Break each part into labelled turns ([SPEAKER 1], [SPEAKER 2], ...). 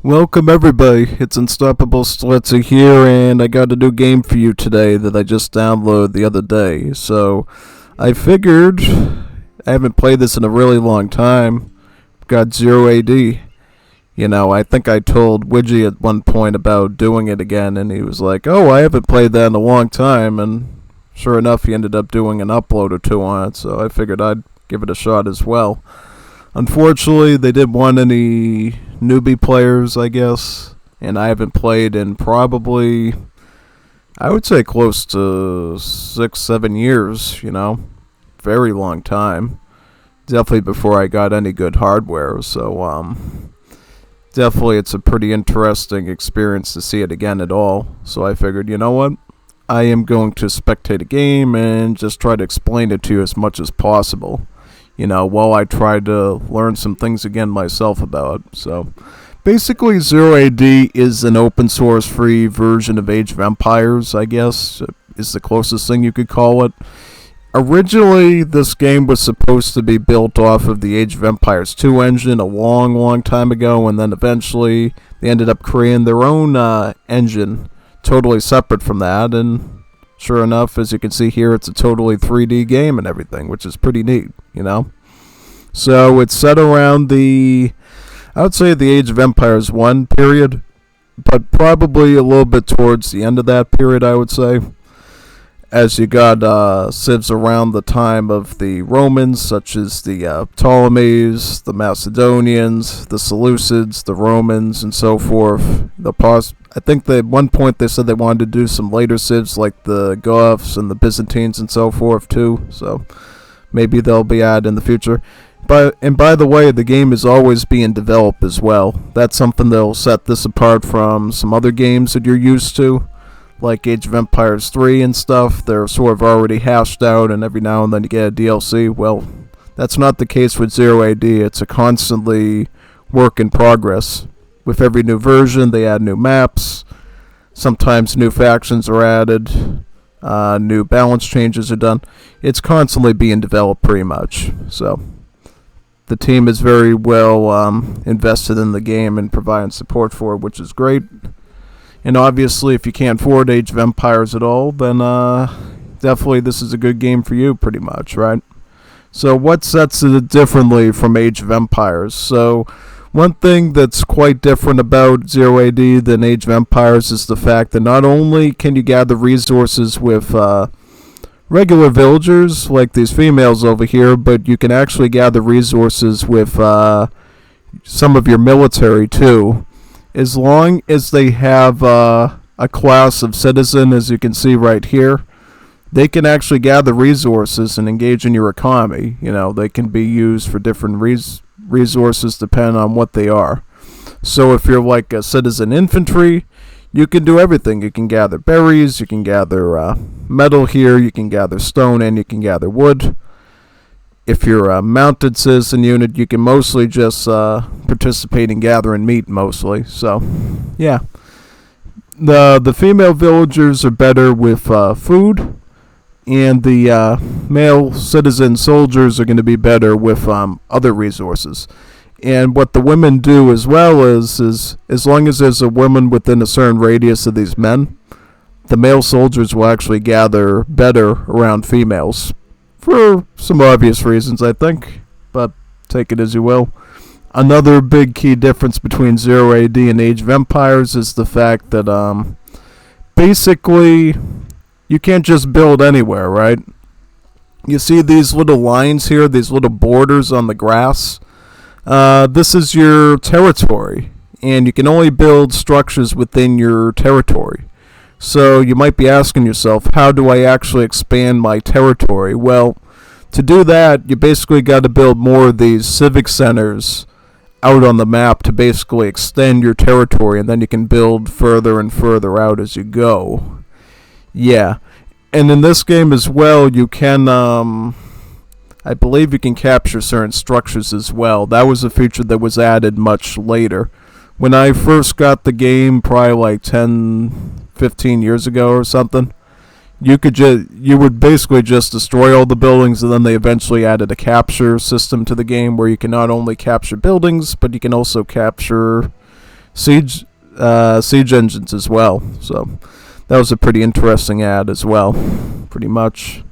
[SPEAKER 1] Welcome everybody, it's UnstoppableStreletsy here, and I got a new game for you today that I just downloaded the other day. So, I figured, I haven't played this in a really long time, got 0 AD. I think I told Widgie at one point about doing it again, and he was like, oh, I haven't played that in a long time, and sure enough, he ended up doing an upload or two on it, so I figured I'd give it a shot as well. Unfortunately, they didn't want any newbie players, I guess, and I haven't played in probably, I would say, close to 6, 7 years, very long time. Definitely before I got any good hardware, so, definitely it's a pretty interesting experience to see it again at all. So I figured, you know what? I am going to spectate a game and just try to explain it to you as much as possible, while I try to learn some things again myself about it. So, basically, 0 AD is an open source free version of Age of Empires, I guess, is the closest thing you could call it. Originally, this game was supposed to be built off of the Age of Empires 2 engine a long, long time ago, and then eventually they ended up creating their own engine, totally separate from that, and sure enough, as you can see here, it's a totally 3D game and everything, which is pretty neat. So it's set around I would say the Age of Empires 1 period, but probably a little bit towards the end of that period, I would say. As you got civs around the time of the Romans, such as the Ptolemies, the Macedonians, the Seleucids, the Romans, and so forth. I think at one point they said they wanted to do some later civs like the Goths and the Byzantines and so forth too. So maybe they'll be added in the future. And by the way, the game is always being developed as well. That's something that'll set this apart from some other games that you're used to, like Age of Empires 3 and stuff. They're sort of already hashed out, and every now and then you get a DLC. Well, that's not the case with 0 AD. It's a constantly work in progress. With every new version, they add new maps. Sometimes new factions are added. New balance changes are done. It's constantly being developed pretty much. So the team is very well invested in the game and providing support for it, which is great. And obviously, if you can't afford Age of Empires at all, then definitely this is a good game for you, pretty much, right? So what sets it differently from Age of Empires? So one thing that's quite different about 0 AD than Age of Empires is the fact that not only can you gather resources with regular villagers, like these females over here, but you can actually gather resources with some of your military, too. As long as they have a class of citizen, as you can see right here, they can actually gather resources and engage in your economy. They can be used for different resources depending on what they are. So if you're like a citizen infantry, you can do everything. You can gather berries, you can gather metal here, you can gather stone, and you can gather wood. If you're a mounted citizen unit, you can mostly just participate in gathering meat, mostly. So, yeah. The female villagers are better with food, and the male citizen soldiers are going to be better with other resources. And what the women do as well is as long as there's a woman within a certain radius of these men, the male soldiers will actually gather better around females. For some obvious reasons, I think, but take it as you will. Another big key difference between 0 AD and Age of Empires is the fact that basically you can't just build anywhere, right? You see these little lines here, these little borders on the grass? This is your territory, and you can only build structures within your territory. So you might be asking yourself, how do I actually expand my territory? Well, to do that, you basically got to build more of these civic centers out on the map to basically extend your territory, and then you can build further and further out as you go. Yeah. And in this game as well, you can, I believe you can capture certain structures as well. That was a feature that was added much later. When I first got the game, probably like 10-15 years ago or something, you would basically just destroy all the buildings, and then they eventually added a capture system to the game where you can not only capture buildings, but you can also capture siege engines as well. So that was a pretty interesting ad as well, pretty much.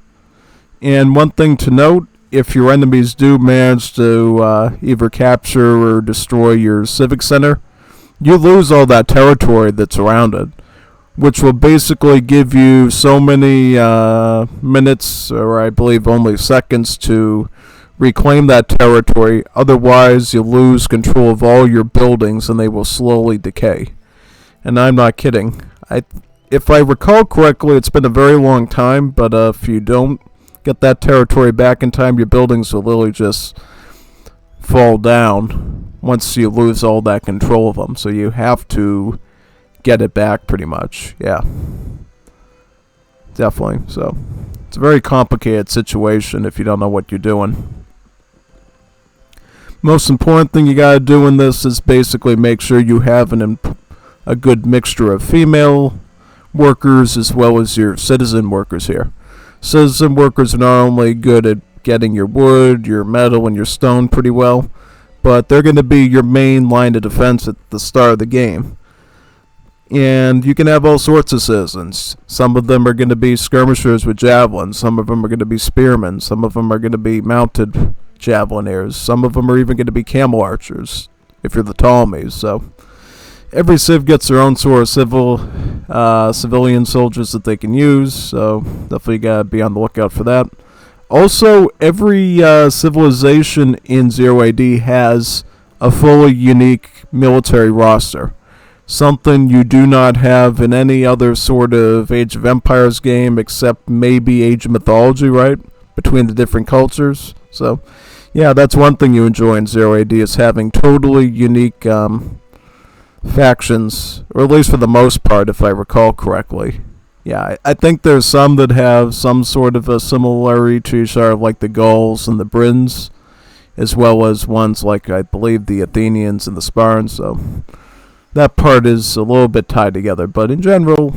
[SPEAKER 1] And one thing to note, if your enemies do manage to either capture or destroy your civic center, you lose all that territory that's around it, which will basically give you so many minutes, or I believe only seconds, to reclaim that territory. Otherwise, you'll lose control of all your buildings and they will slowly decay. And I'm not kidding. If I recall correctly, it's been a very long time, but if you don't get that territory back in time, your buildings will literally just fall down once you lose all that control of them. So you have to get it back pretty much. Yeah, definitely. So it's a very complicated situation if you don't know what you're doing. Most important thing you gotta do in this is basically make sure you have a good mixture of female workers as well as your citizen workers here. Citizen workers are not only good at getting your wood, your metal, and your stone pretty well, but they're going to be your main line of defense at the start of the game. And you can have all sorts of citizens. Some of them are going to be skirmishers with javelins. Some of them are going to be spearmen. Some of them are going to be mounted javelineers. Some of them are even going to be camel archers, if you're the Ptolemies. So every civ gets their own sort of civilian soldiers that they can use, so definitely gotta be on the lookout for that. Also, every civilization in Zero AD has a fully unique military roster. Something you do not have in any other sort of Age of Empires game except maybe Age of Mythology, right? Between the different cultures. So, yeah, that's one thing you enjoy in Zero AD is having totally unique factions, or at least for the most part, if I recall correctly. Yeah, I think there's some that have some sort of a similarity to each other, like the Gauls and the Brins, as well as ones like, I believe, the Athenians and the Spartans, so that part is a little bit tied together. But in general,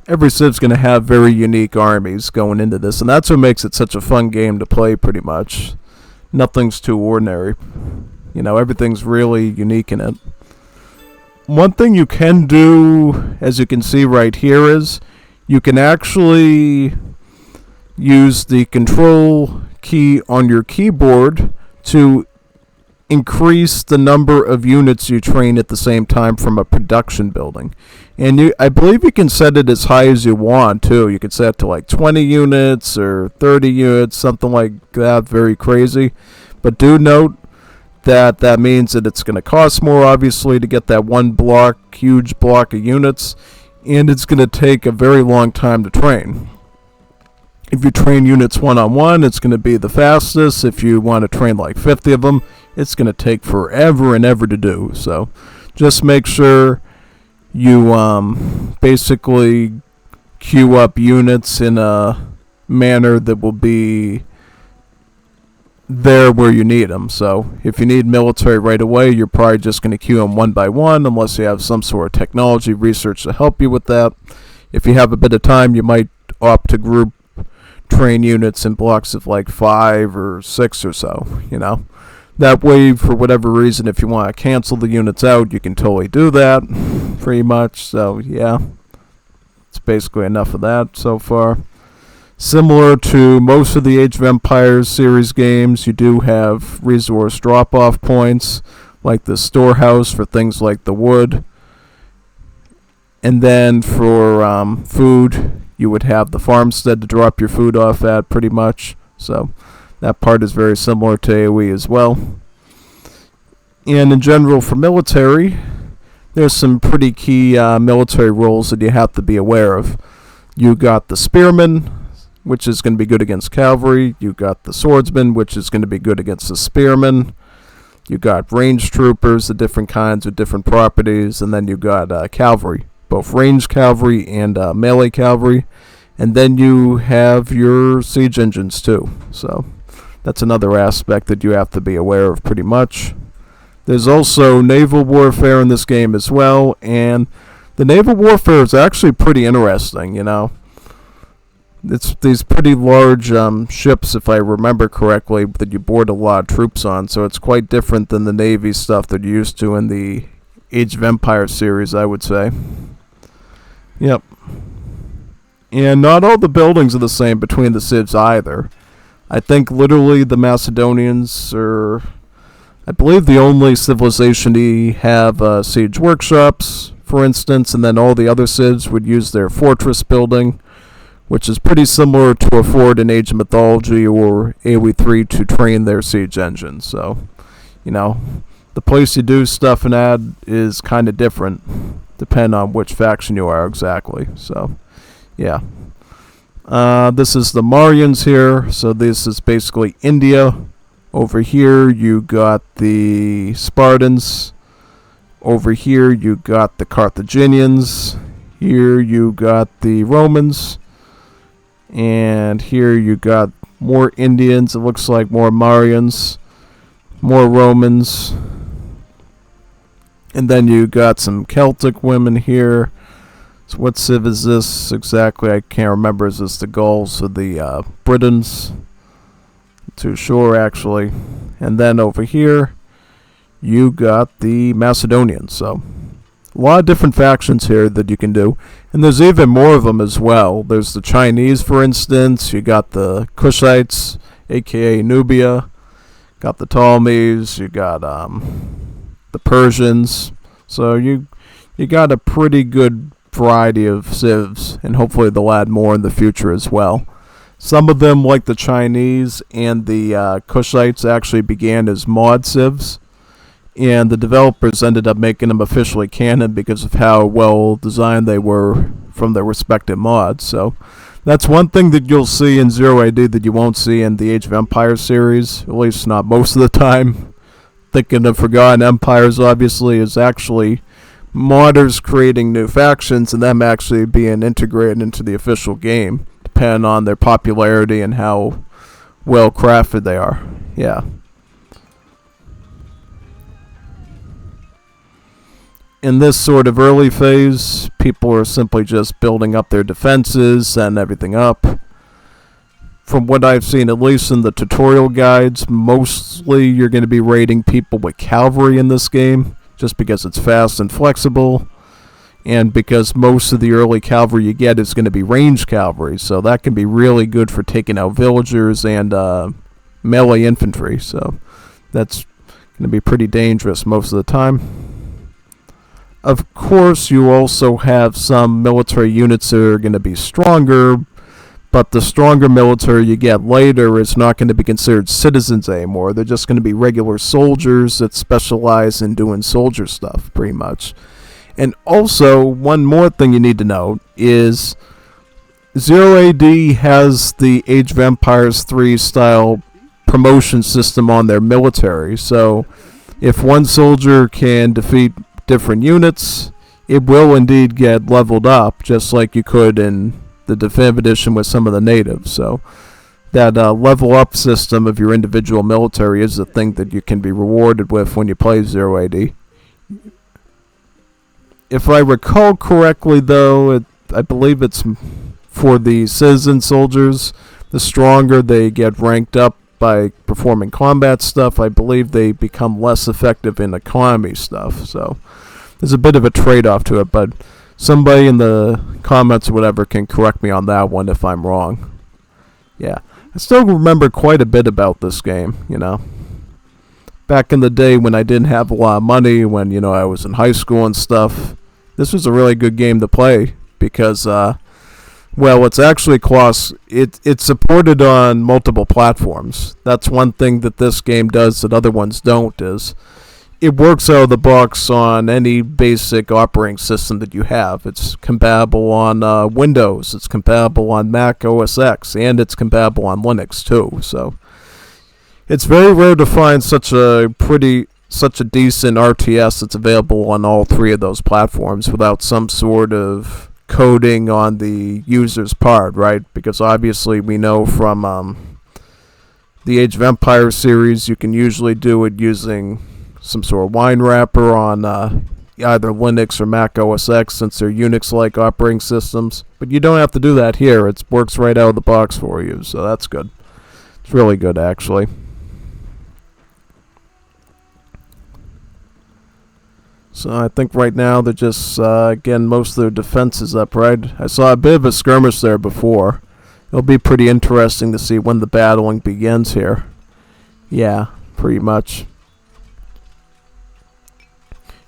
[SPEAKER 1] every civ's going to have very unique armies going into this, and that's what makes it such a fun game to play, pretty much. Nothing's too ordinary. You know, everything's really unique in it. One thing you can do, as you can see right here, is you can actually use the control key on your keyboard to increase the number of units you train at the same time from a production building. And I believe you can set it as high as you want, too. You can set it to like 20 units or 30 units, something like that, very crazy. But do note that means that it's going to cost more, obviously, to get that one block, huge block of units, and it's going to take a very long time to train. If you train units one-on-one, it's going to be the fastest. If you want to train like 50 of them, it's going to take forever and ever to do. So just make sure you basically queue up units in a manner that will be there where you need them. So if you need military right away, you're probably just going to queue them one by one, unless you have some sort of technology research to help you with that. If you have a bit of time, you might opt to group train units in blocks of like 5 or 6 or so, you know. That way, for whatever reason, if you want to cancel the units out, you can totally do that, pretty much. So yeah, it's basically enough of that so far. Similar to most of the Age of Empires series games, you do have resource drop-off points, like the storehouse for things like the wood. And then for food, you would have the farmstead to drop your food off at, pretty much. So that part is very similar to AoE as well. And in general, for military, there's some pretty key military roles that you have to be aware of. You got the spearman, which is going to be good against cavalry. You got the swordsman, which is going to be good against the spearmen. You got ranged troopers, the different kinds with different properties, and then you got cavalry, both ranged cavalry and melee cavalry. And then you have your siege engines too. So that's another aspect that you have to be aware of, pretty much. There's also naval warfare in this game as well, and the naval warfare is actually pretty interesting, you know. It's these pretty large ships, if I remember correctly, that you board a lot of troops on, so it's quite different than the Navy stuff that you're used to in the Age of Empires series, I would say. Yep. And not all the buildings are the same between the civs either. I think literally the Macedonians are, I believe, the only civilization to have siege workshops, for instance, and then all the other civs would use their fortress building, which is pretty similar to a fort in Age of Mythology or AoE3 to train their siege engine. So, the place you do stuff and add is kind of different, depending on which faction you are exactly. So, yeah. This is the Maryans here, so this is basically India. Over here you got the Spartans. Over here you got the Carthaginians. Here you got the Romans. And here you got more Indians, it looks like more Maryans, more Romans. And then you got some Celtic women here. So what civ is this exactly? I can't remember. Is this the Gauls or the Britons? Not too sure, actually. And then over here, you got the Macedonians. So a lot of different factions here that you can do. And there's even more of them as well. There's the Chinese, for instance. You got the Kushites, a.k.a. Nubia. Got the Ptolemies. You got the Persians. So you got a pretty good variety of civs, and hopefully they'll add more in the future as well. Some of them, like the Chinese and the Kushites, actually began as mod civs, and the developers ended up making them officially canon because of how well designed they were from their respective mods. So that's one thing that you'll see in Zero AD that you won't see in the Age of Empires series, at least not most of the time. Thinking of Forgotten Empires, obviously, is actually modders creating new factions and them actually being integrated into the official game, depending on their popularity and how well crafted they are. Yeah. In this sort of early phase, people are simply just building up their defenses and everything up. From what I've seen, at least in the tutorial guides, mostly you're going to be raiding people with cavalry in this game, just because it's fast and flexible, and because most of the early cavalry you get is going to be ranged cavalry, so that can be really good for taking out villagers and melee infantry, so that's going to be pretty dangerous most of the time. Of course, you also have some military units that are going to be stronger, but the stronger military you get later is not going to be considered citizens anymore. They're just going to be regular soldiers that specialize in doing soldier stuff, pretty much. And also, one more thing you need to know is Zero AD has the Age of Empires 3 style promotion system on their military. So if one soldier can defeat different units, it will indeed get leveled up, just like you could in the Definitive Edition with some of the natives. So that level up system of your individual military is the thing that you can be rewarded with when you play Zero AD. If I recall correctly, though, I believe it's for the citizen soldiers. The stronger they get ranked up by performing combat stuff, I believe they become less effective in economy stuff. So there's a bit of a trade-off to it, but somebody in the comments or whatever can correct me on that one if I'm wrong. Yeah. I still remember quite a bit about this game, Back in the day when I didn't have a lot of money, when, I was in high school and stuff, this was a really good game to play because, it's actually it's supported on multiple platforms. That's one thing that this game does that other ones don't, is it works out of the box on any basic operating system that you have. It's compatible on Windows, it's compatible on Mac OS X, and it's compatible on Linux too. So it's very rare to find such a decent RTS that's available on all three of those platforms without some sort of coding on the user's part, right? Because obviously we know from the Age of Empires series, you can usually do it using some sort of wine wrapper on either Linux or Mac OS X, since they're Unix-like operating systems. But you don't have to do that here. It works right out of the box for you, so that's good. It's really good, actually. So I think right now they're just getting most of their defenses up, right? I saw a bit of a skirmish there before. It'll be pretty interesting to see when the battling begins here. Yeah, pretty much.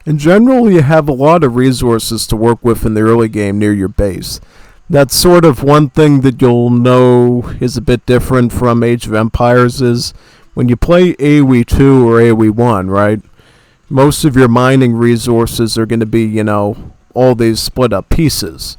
[SPEAKER 1] In general, you have a lot of resources to work with in the early game near your base. That's sort of one thing that you'll know is a bit different from Age of Empires is when you play AoE 2 or AoE 1, right? Most of your mining resources are going to be, you know, all these split up pieces.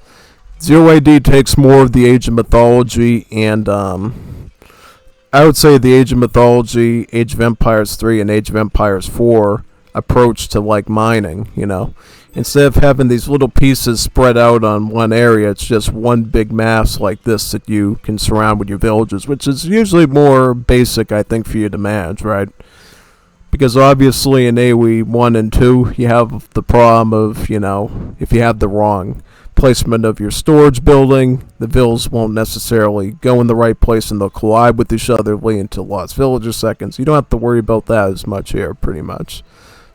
[SPEAKER 1] Zero AD takes more of the Age of Mythology and I would say the Age of Mythology, Age of Empires 3, and Age of Empires 4 approach to like mining, you know. Instead of having these little pieces spread out on one area, it's just one big mass like this that you can surround with your villages, which is usually more basic, I think, for you to manage, right? Because obviously in AoE 1 and 2, you have the problem of, you know, if you have the wrong placement of your storage building, the villas won't necessarily go in the right place and they'll collide with each other, leading to lost villager seconds. You don't have to worry about that as much here, pretty much.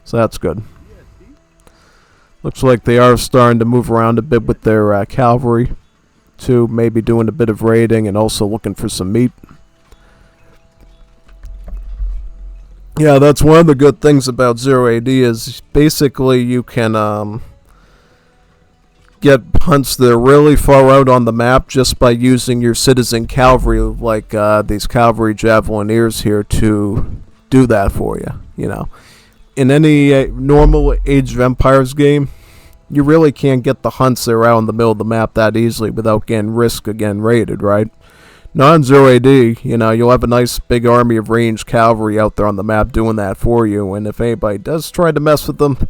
[SPEAKER 1] So that's good. Looks like they are starting to move around a bit with their cavalry, too. Maybe doing a bit of raiding and also looking for some meat. Yeah, that's one of the good things about Zero AD is basically you can get hunts that are really far out on the map just by using your citizen cavalry, like these cavalry javelineers here, to do that for you, you know. In any normal Age of Empires game, you really can't get the hunts that are out in the middle of the map that easily without getting risk of getting raided, right? Not in Zero AD, you know, you'll have a nice big army of ranged cavalry out there on the map doing that for you, and if anybody does try to mess with them,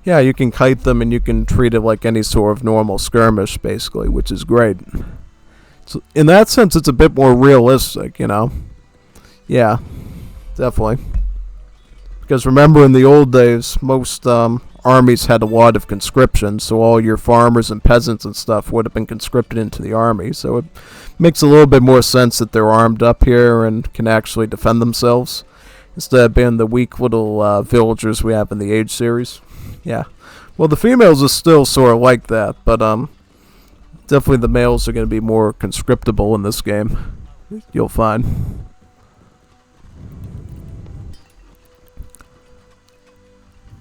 [SPEAKER 1] yeah, you can kite them and you can treat it like any sort of normal skirmish, basically, which is great. So in that sense, it's a bit more realistic, you know? Yeah, definitely. Because remember, in the old days, most armies had a lot of conscription, so all your farmers and peasants and stuff would have been conscripted into the army. So it makes a little bit more sense that they're armed up here and can actually defend themselves, instead of being the weak little villagers we have in the Age series. Yeah. Well, the females are still sort of like that, but definitely the males are going to be more conscriptable in this game, you'll find.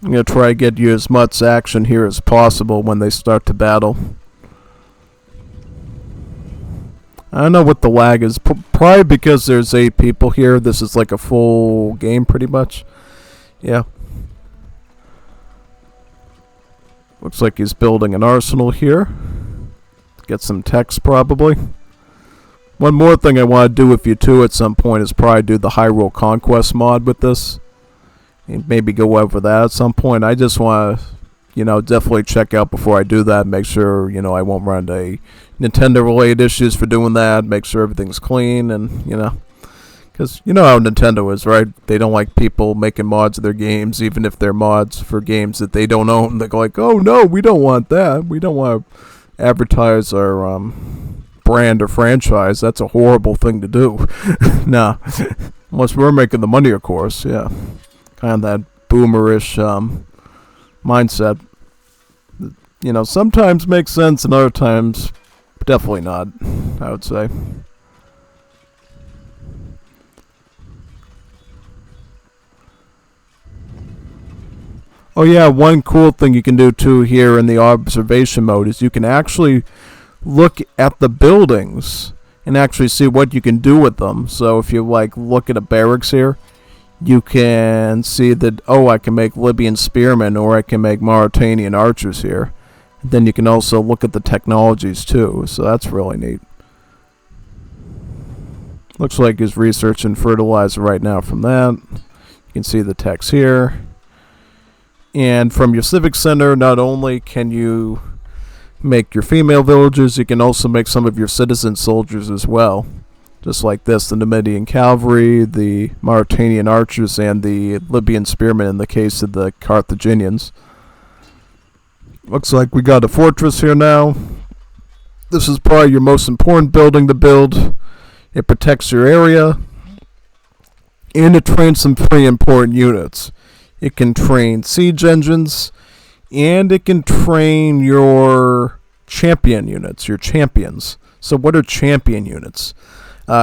[SPEAKER 1] I'm going to try to get you as much action here as possible when they start to battle. I don't know what the lag is. Probably because there's 8 people here. This is like a full game pretty much. Yeah. Looks like he's building an arsenal here. Get some techs probably. One more thing I want to do with you too at some point is probably do the Hyrule Conquest mod with this. And maybe go over that at some point. I just want to, you know, definitely check out before I do that. Make sure, you know, I won't run into Nintendo-related issues for doing that. Make sure everything's clean and, you know. Because you know how Nintendo is, right? They don't like people making mods of their games, even if they're mods for games that they don't own. They're like, oh, no, we don't want that. We don't want to advertise our brand or franchise. That's a horrible thing to do. Nah. Unless we're making the money, of course, yeah. Kind of that boomerish mindset. You know, sometimes makes sense and other times definitely not, I would say. Oh yeah, one cool thing you can do too here in the observation mode is you can actually look at the buildings and actually see what you can do with them. So if you like look at a barracks here, you can see that, oh, I can make Libyan spearmen or I can make Mauritanian archers here. Then you can also look at the technologies too, so that's really neat. Looks like he's researching fertilizer right now from that. You can see the text here. And from your civic center, not only can you make your female villagers, you can also make some of your citizen soldiers as well. Just like this, the Numidian cavalry, the Mauritanian archers, and the Libyan spearmen in the case of the Carthaginians. Looks like we got a fortress here now. This is probably your most important building to build. It protects your area, and it trains some pretty important units. It can train siege engines, and it can train your champion units, your champions. So what are champion units?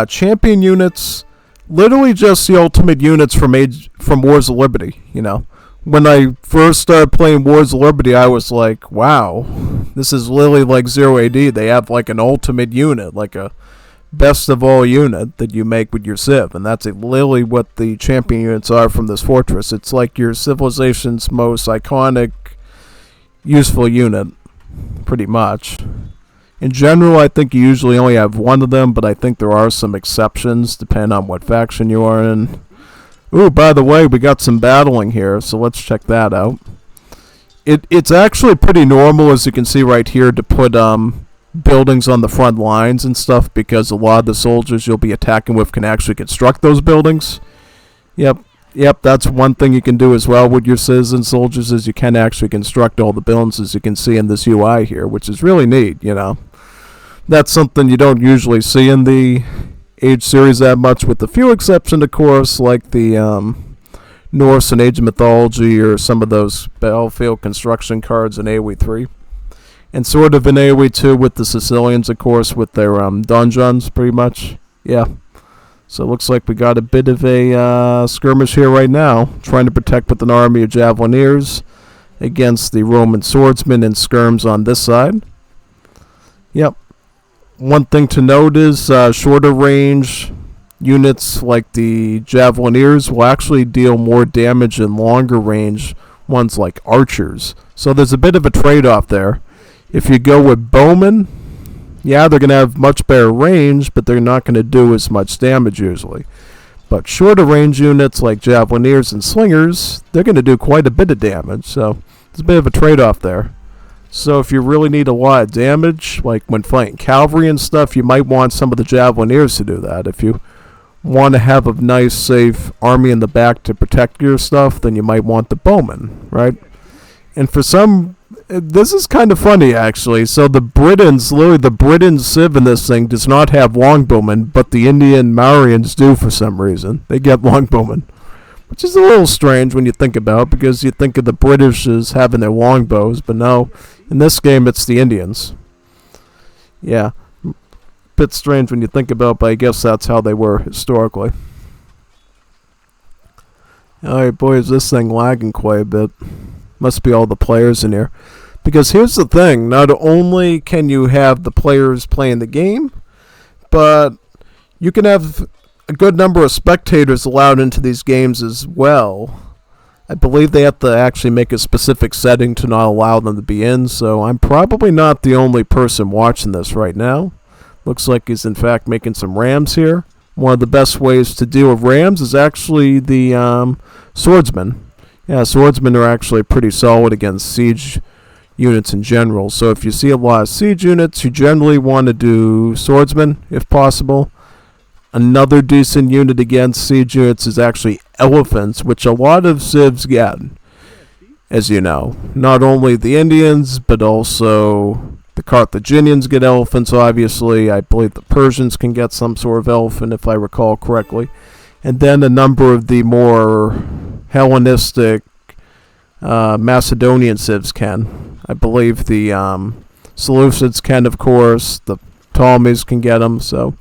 [SPEAKER 1] Champion units, literally just the ultimate units from Wars of Liberty, you know. When I first started playing Wars of Liberty, I was like, wow, this is literally like 0 AD. They have like an ultimate unit, like a best of all unit that you make with your civ, and that's literally what the champion units are from this fortress. It's like your civilization's most iconic, useful unit, pretty much. In general, I think you usually only have one of them, but I think there are some exceptions depending on what faction you are in. Ooh, by the way, we got some battling here, so let's check that out. It's actually pretty normal, as you can see right here, to put buildings on the front lines and stuff, because a lot of the soldiers you'll be attacking with can actually construct those buildings. Yep, that's one thing you can do as well with your citizen soldiers, is you can actually construct all the buildings, as you can see in this UI here, which is really neat, you know. That's something you don't usually see in the Age series that much, with a few exceptions, of course, like the Norse and Age of Mythology, or some of those battlefield construction cards in AoE 3. And sort of in AoE 2 with the Sicilians, of course, with their donjons, pretty much. Yeah. So it looks like we got a bit of a skirmish here right now, trying to protect with an army of Javelineers against the Roman swordsmen and skirms on this side. Yep. One thing to note is shorter range units like the Javelineers will actually deal more damage than longer range ones like archers. So there's a bit of a trade-off there. If you go with bowmen, yeah, they're going to have much better range, but they're not going to do as much damage usually. But shorter range units like Javelineers and slingers, they're going to do quite a bit of damage. So there's a bit of a trade-off there. So if you really need a lot of damage, like when fighting cavalry and stuff, you might want some of the Javelineers to do that. If you want to have a nice, safe army in the back to protect your stuff, then you might want the bowmen, right? And for some, this is kind of funny, actually. So the Britons, literally the Briton civ in this thing does not have longbowmen, but the Indian Marians do for some reason. They get longbowmen, which is a little strange when you think about it, because you think of the British as having their longbows, but no, in this game it's the Indians. Yeah, bit strange when you think about it, but I guess that's how they were historically. Alright, boys, this thing lagging quite a bit. Must be all the players in here. Because here's the thing, not only can you have the players playing the game, but you can have a good number of spectators allowed into these games as well. I believe they have to actually make a specific setting to not allow them to be in, so I'm probably not the only person watching this right now. Looks like he's in fact making some rams here. One of the best ways to deal with rams is actually the swordsmen. Yeah, swordsmen are actually pretty solid against siege units in general. So if you see a lot of siege units, you generally want to do swordsmen if possible. Another decent unit against siege units is actually elephants, which a lot of civs get, as you know. Not only the Indians, but also the Carthaginians get elephants, obviously. I believe the Persians can get some sort of elephant, if I recall correctly. And then a number of the more Hellenistic Macedonian civs can. I believe the Seleucids can, of course. The Ptolemies can get them. So,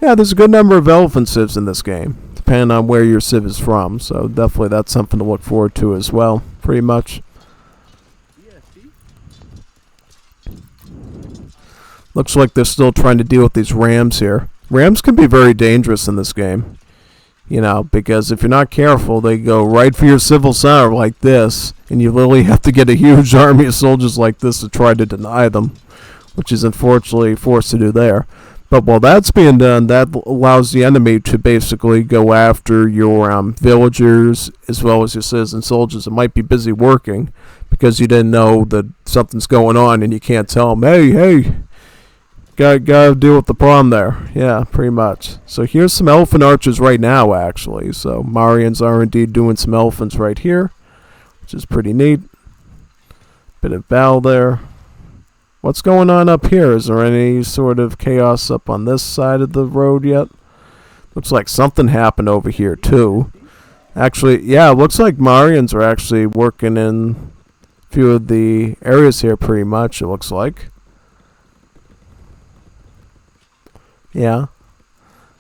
[SPEAKER 1] yeah, there's a good number of elephant civs in this game, depending on where your civ is from. So, definitely that's something to look forward to as well, pretty much. Looks like they're still trying to deal with these rams here. Rams can be very dangerous in this game. You know, because if you're not careful, they go right for your civil center like this, and you literally have to get a huge army of soldiers like this to try to deny them, which is unfortunately forced to do there. But while that's being done, that allows the enemy to basically go after your villagers as well as your citizen soldiers that might be busy working because you didn't know that something's going on and you can't tell them, hey, Gotta deal with the problem there. Yeah, pretty much. So here's some elephant archers right now, actually. So Marians are indeed doing some elephants right here, which is pretty neat. Bit of battle there. What's going on up here? Is there any sort of chaos up on this side of the road yet? Looks like something happened over here, too. Actually, yeah, it looks like Marians are actually working in few of the areas here pretty much, it looks like. Yeah.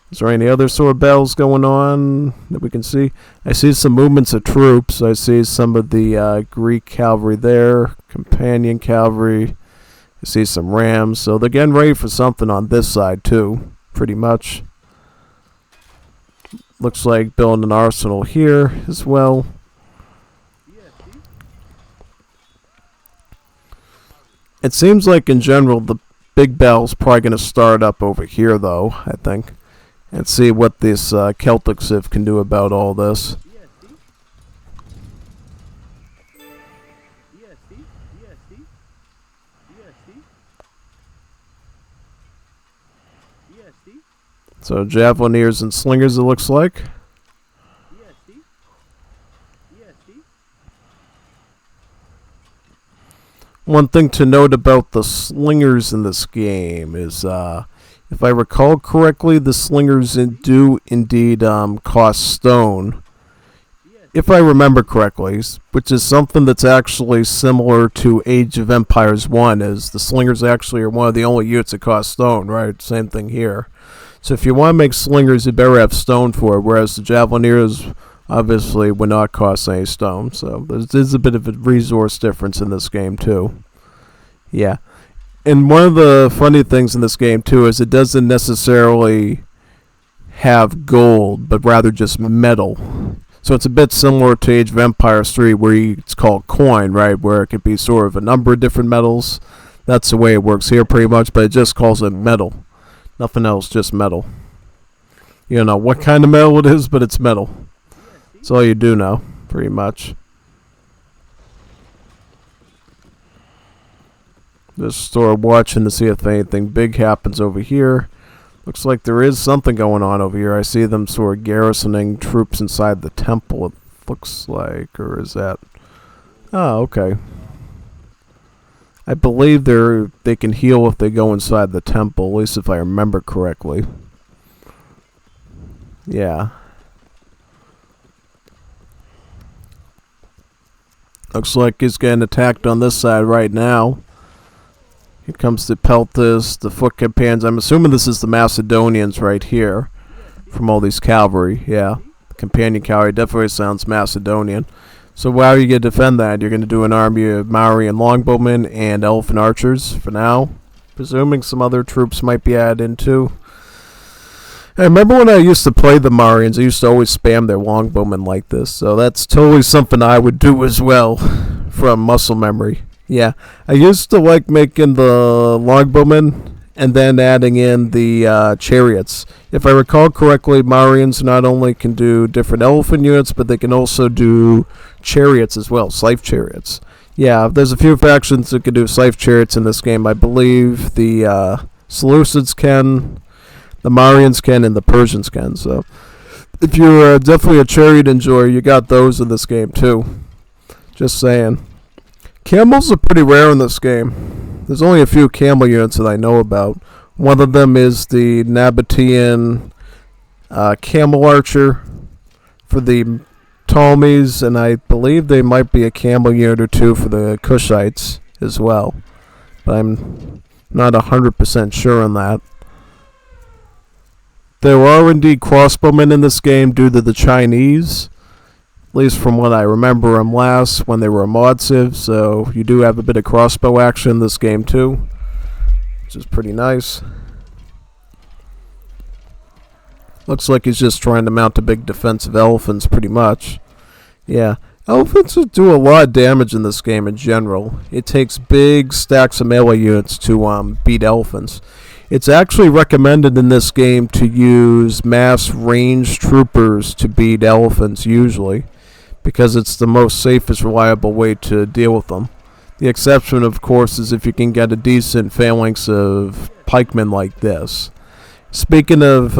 [SPEAKER 1] Is there any other sort of battles going on that we can see? I see some movements of troops. I see some of the Greek cavalry there, companion cavalry. I see some rams. So they're getting ready for something on this side too, pretty much. Looks like building an arsenal here as well. It seems like in general the big battle's probably going to start up over here though, I think. And see what this Celtic Civ can do about all this. So Javelineers and Slingers it looks like. One thing to note about the Slingers in this game is, if I recall correctly, the Slingers do indeed cost stone. If I remember correctly, which is something that's actually similar to Age of Empires 1, is the Slingers actually are one of the only units that cost stone, right? Same thing here. So if you want to make Slingers, you better have stone for it, whereas the Javelineers obviously would not cost any stone. So there's a bit of a resource difference in this game too. Yeah. And one of the funny things in this game too is it doesn't necessarily have gold, but rather just metal. So it's a bit similar to Age of Empires 3 where it's called coin, right? Where it could be sort of a number of different metals. That's the way it works here pretty much, but it just calls it metal. Nothing else, just metal. You don't know what kind of metal it is, but it's metal. That's all you do know, pretty much. Just sort of watching to see if anything big happens over here. Looks like there is something going on over here. I see them sort of garrisoning troops inside the temple, it looks like. Or is that... Oh, okay. I believe they can heal if they go inside the temple, at least if I remember correctly. Yeah. Looks like he's getting attacked on this side right now. Here comes the Peltas, the foot companions. I'm assuming this is the Macedonians right here from all these cavalry. Yeah, the companion cavalry definitely sounds Macedonian. So how are you going to defend that? You're going to do an army of Maori and longbowmen and elephant archers for now. Presuming some other troops might be added in too. I remember when I used to play the Maorians, I used to always spam their longbowmen like this. So that's totally something I would do as well from muscle memory. Yeah, I used to like making the longbowmen and then adding in the chariots. If I recall correctly, Maorians not only can do different elephant units, but they can also do chariots as well, scythe chariots. Yeah, there's a few factions that can do scythe chariots in this game. I believe the Seleucids can, the Maorians can, and the Persians can. So if you're definitely a chariot enjoyer, you got those in this game too. Just saying. Camels are pretty rare in this game. There's only a few camel units that I know about. One of them is the Nabatean camel archer for the Ptolemies, and I believe they might be a camel unit or two for the Cushites as well. But I'm not 100% sure on that. There are indeed crossbowmen in this game due to the Chinese. At least from what I remember them last when they were a mod civ, so you do have a bit of crossbow action in this game too, which is pretty nice. Looks like he's just trying to mount a big defensive elephants pretty much. Yeah, elephants do a lot of damage in this game in general. It takes big stacks of melee units to beat elephants. It's actually recommended in this game to use mass ranged troopers to beat elephants usually, because it's the most safest, reliable way to deal with them. The exception, of course, is if you can get a decent phalanx of pikemen like this. Speaking of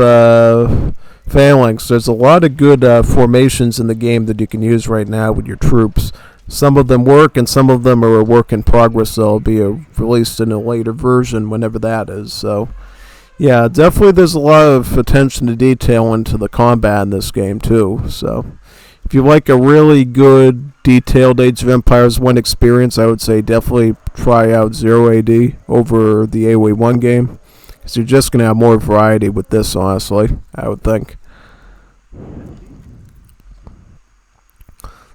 [SPEAKER 1] phalanx, there's a lot of good formations in the game that you can use right now with your troops. Some of them work, and some of them are a work in progress. They'll be released in a later version, whenever that is. So, yeah, definitely there's a lot of attention to detail into the combat in this game, too. So, if you like a really good detailed Age of Empires 1 experience, I would say definitely try out 0AD over the AoE 1 game. Because you're just going to have more variety with this, honestly, I would think.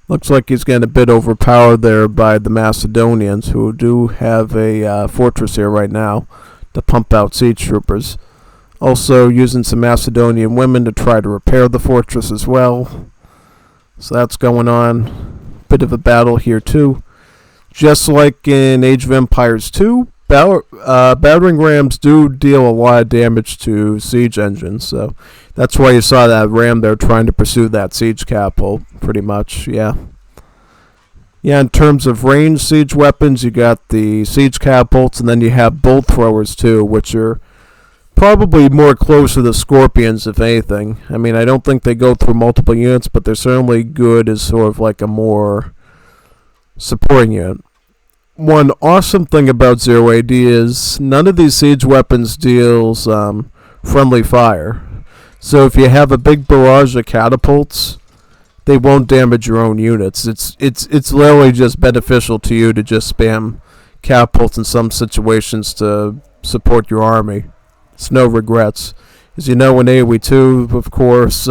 [SPEAKER 1] Looks like he's getting a bit overpowered there by the Macedonians, who do have a fortress here right now to pump out siege troopers. Also using some Macedonian women to try to repair the fortress as well. So that's going on. Bit of a battle here too. Just like in Age of Empires 2, battering rams do deal a lot of damage to siege engines. So that's why you saw that ram there trying to pursue that siege capital, pretty much, yeah. Yeah, in terms of ranged siege weapons, you got the siege catapults, and then you have bolt throwers too, which are probably more close to the scorpions, if anything. I mean, I don't think they go through multiple units, but they're certainly good as sort of like a more supporting unit. One awesome thing about 0AD is none of these siege weapons deals friendly fire. So if you have a big barrage of catapults, they won't damage your own units. It's literally just beneficial to you to just spam catapults in some situations to support your army. It's no regrets. As you know, in AoE 2, of course,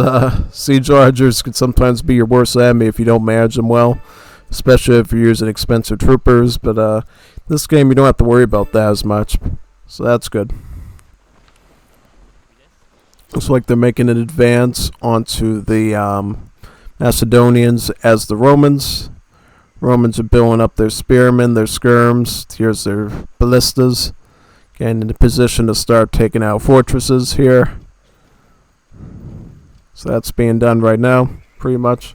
[SPEAKER 1] siege archers can sometimes be your worst enemy if you don't manage them well, especially if you're using expensive troopers. But this game, you don't have to worry about that as much, so that's good. Looks like they're making an advance onto the Macedonians as the Romans. Romans are building up their spearmen, their skirms. Here's their ballistas. Getting in a position to start taking out fortresses here. So that's being done right now, pretty much.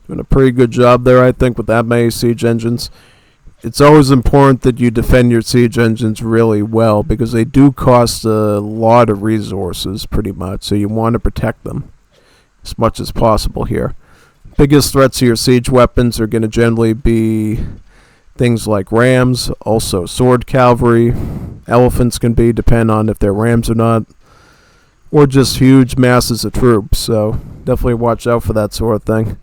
[SPEAKER 1] Doing a pretty good job there, I think, with that many siege engines. It's always important that you defend your siege engines really well, because they do cost a lot of resources, pretty much. So you want to protect them as much as possible here. Biggest threats to your siege weapons are going to generally be things like rams, also sword cavalry. Elephants can be, depending on if they're rams or not, or just huge masses of troops. So definitely watch out for that sort of thing.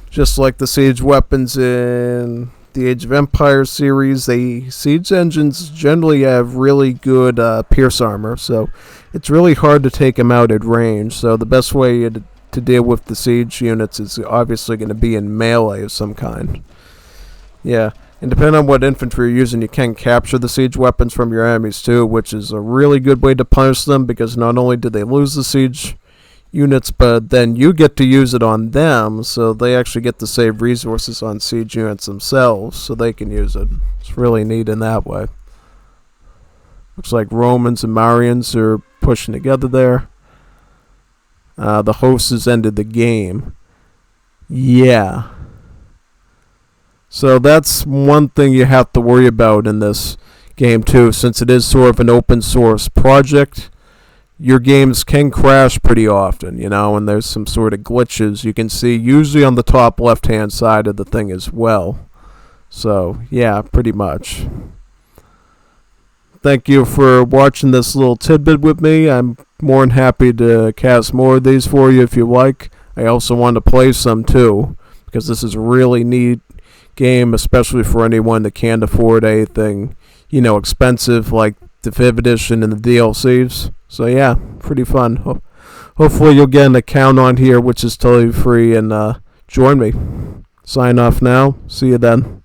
[SPEAKER 1] Just like the siege weapons in the Age of Empires series, siege engines generally have really good pierce armor, so it's really hard to take them out at range. So the best way to deal with the siege units is obviously going to be in melee of some kind. Yeah, and depending on what infantry you're using, you can capture the siege weapons from your enemies too, which is a really good way to punish them, because not only do they lose the siege units, but then you get to use it on them, so they actually get to save resources on siege units themselves, so they can use it. It's really neat in that way. Looks like Romans and Marians are pushing together there. The host has ended the game. Yeah. So that's one thing you have to worry about in this game too, since it is sort of an open source project. Your games can crash pretty often, you know, and there's some sort of glitches you can see usually on the top left hand side of the thing as well. So yeah, pretty much. Thank you for watching this little tidbit with me. I'm more than happy to cast more of these for you if you like. I also want to play some too, because this is a really neat game, especially for anyone that can't afford anything, you know, expensive like the 5th edition and the DLCs. So yeah, pretty fun. Hopefully you'll get an account on here, which is totally free, and join me. Sign off now. See you then.